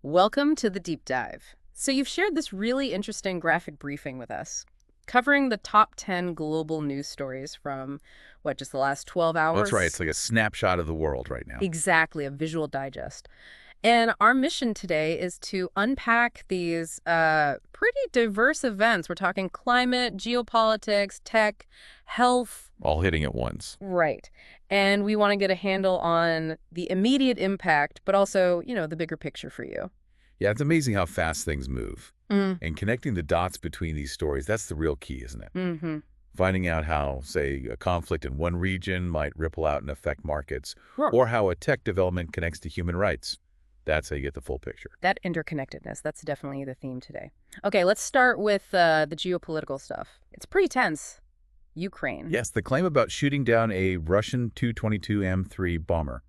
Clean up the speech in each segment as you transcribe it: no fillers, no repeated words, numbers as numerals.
Welcome to the deep dive. So you've shared this really interesting graphic briefing with us, covering the top 10 global news stories from, just the last 12 Well, that's right. It's hours? like a snapshot of the world right now. Exactly, a visual digest. And our mission today is to unpack these pretty diverse events. We're talking climate, geopolitics, tech, health. All hitting at once. Right. And we want to get a handle on the immediate impact, but also, the bigger picture for you. Yeah, it's amazing how fast things move. Mm. And connecting the dots between these stories, that's the real key, isn't it? Mm-hmm. Finding out how, say, a conflict in one region might ripple out and affect markets, Sure. or how a tech development connects to human rights. That's how you get the full picture. That interconnectedness, that's definitely the theme today. Okay, let's start with the geopolitical stuff. It's pretty tense. Ukraine. Yes, the claim about shooting down a Russian Tu-22M3 bomber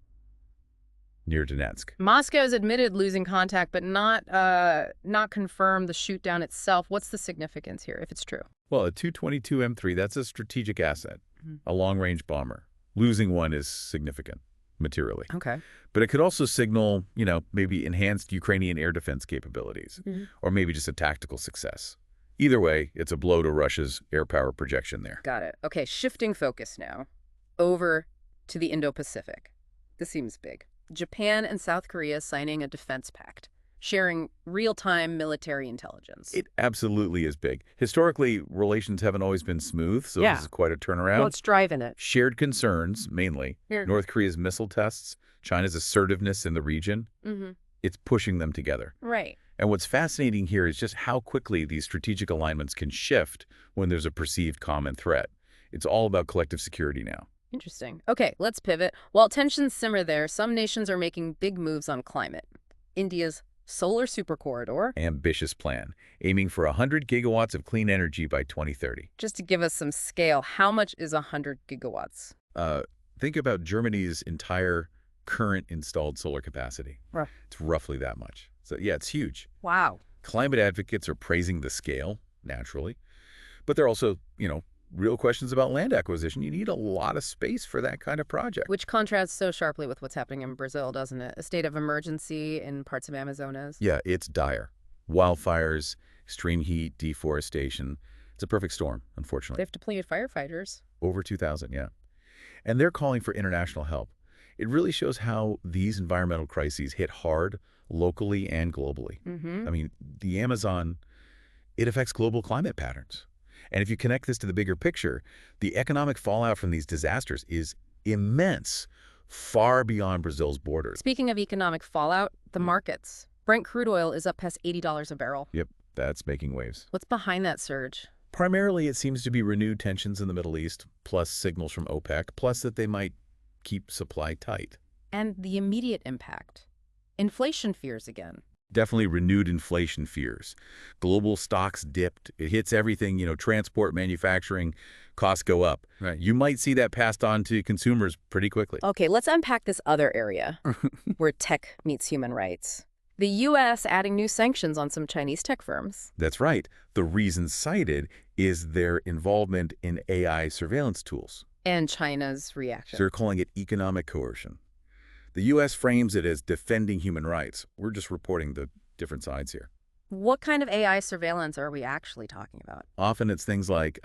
near Donetsk. Moscow's admitted losing contact, but not confirmed the shoot down itself. What's the significance here, if it's true? Well, a Tu-22M3, that's a strategic asset, Mhm. a long-range bomber. Losing one is significant, materially. Okay. But it could also signal, maybe enhanced Ukrainian air defense capabilities, Mhm. or maybe just a tactical success. Either way, it's a blow to Russia's air power projection there. Got it. Okay, shifting focus now. Over to the Indo-Pacific. This seems big. Japan and South Korea signing a defense pact, sharing real-time military intelligence. It absolutely is big. Historically, relations haven't always been smooth, so Yeah. this is quite a turnaround. Well, it's driving it. Shared concerns, mainly. Here. North Korea's missile tests, China's assertiveness in the region. Mm-hmm. It's pushing them together. Right. And what's fascinating here is just how quickly these strategic alignments can shift when there's a perceived common threat. It's all about collective security now. Interesting. Okay, let's pivot. While tensions simmer there, some nations are making big moves on climate. India's solar super corridor. Ambitious plan, aiming for 100 gigawatts of clean energy by 2030. Just to give us some scale, how much is 100 gigawatts? Think about Germany's entire current installed solar capacity. Right. It's roughly that much. So yeah, it's huge. Wow. Climate advocates are praising the scale, naturally. But there are also, real questions about land acquisition. You need a lot of space for that kind of project. Which contrasts so sharply with what's happening in Brazil, doesn't it? A state of emergency in parts of Amazonas. Yeah, it's dire. Wildfires, extreme heat, deforestation. It's a perfect storm, They unfortunately. have depleted firefighters. Over 2,000, yeah. And they're calling for international help. It really shows how these environmental crises hit hard locally and globally. Mm-hmm. I mean, the Amazon, it affects global climate patterns. And if you connect this to the bigger picture, the economic fallout from these disasters is immense, far beyond Brazil's borders. Speaking of economic fallout, the markets. Brent crude oil is up past $80 a barrel. Yep, that's making waves. What's behind that surge? Primarily, it seems to be renewed tensions in the Middle East, plus signals from OPEC, plus that they might keep supply tight. And the immediate impact. Inflation fears again. Definitely renewed inflation fears. Global stocks dipped. It hits everything, transport, manufacturing, costs go up. Right. You might see that passed on to consumers pretty quickly. Okay, let's unpack this other area where tech meets human rights. The U.S. adding new sanctions on some Chinese tech firms. That's right. The reason cited is their involvement in AI surveillance tools. And China's reaction. They're calling it economic coercion. The U.S. frames it as defending human rights. We're just reporting the different sides here. What kind of AI surveillance are we actually talking about? Often it's things like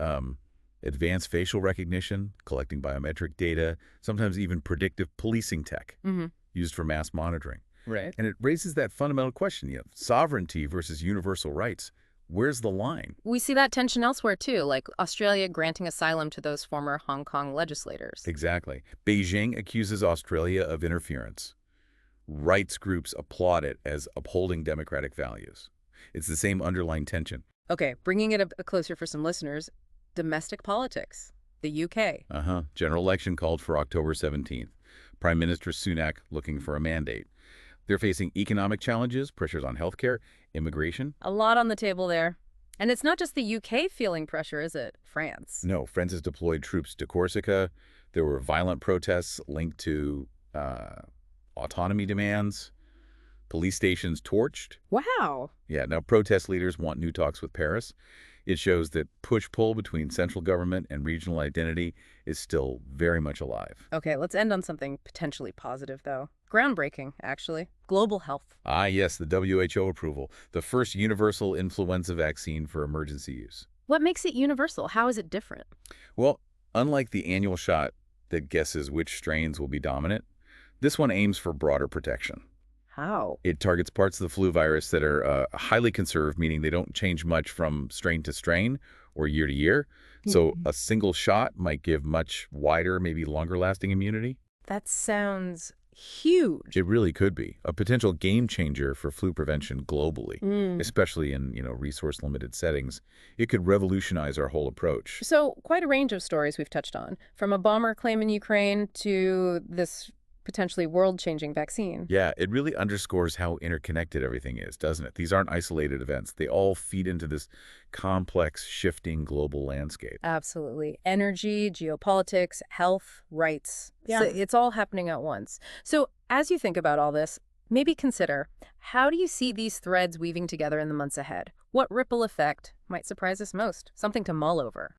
advanced facial recognition, collecting biometric data, sometimes even predictive policing tech Mm-hmm. used for mass monitoring. Right. And it raises that fundamental question, sovereignty versus universal rights. Where's the line? We see that tension elsewhere, too, like Australia granting asylum to those former Hong Kong legislators. Exactly. Beijing accuses Australia of interference. Rights groups applaud it as upholding democratic values. It's the same underlying tension. Okay, bringing it a closer for some listeners, domestic politics, the UK. General election called for October 17th. Prime Minister Sunak looking for a mandate. They're facing economic challenges, pressures on healthcare, immigration. A lot on the table there. And it's not just the UK feeling pressure, is it? France. No, France has deployed troops to Corsica. There were violent protests linked to autonomy demands. Police stations torched. Wow. Yeah, now protest leaders want new talks with Paris. It shows that push-pull between central government and regional identity is still very much alive. Okay, let's end on something potentially positive, though. Groundbreaking, actually. Global health. Ah, yes, the WHO approval, the first universal influenza vaccine for emergency use. What makes it universal? How is it different? Well, unlike the annual shot that guesses which strains will be dominant, this one aims for broader protection. How? It targets parts of the flu virus that are highly conserved, meaning they don't change much from strain to strain or year to year. So Mhm. a single shot might give much wider, maybe longer lasting immunity. That sounds huge. It really could be a potential game changer for flu prevention globally, Mm. especially in, resource limited settings. It could revolutionize our whole approach. So, quite a range of stories we've touched on, from a bomber claim in Ukraine to this potentially world-changing vaccine. Yeah, it really underscores how interconnected everything is, doesn't it? These aren't isolated events. They all feed into this complex, shifting global landscape. Absolutely. Energy, geopolitics, health, rights. Yeah. So it's all happening at once. So, as you think about all this, maybe consider, how do you see these threads weaving together in the months ahead? What ripple effect might surprise us most? Something to mull over.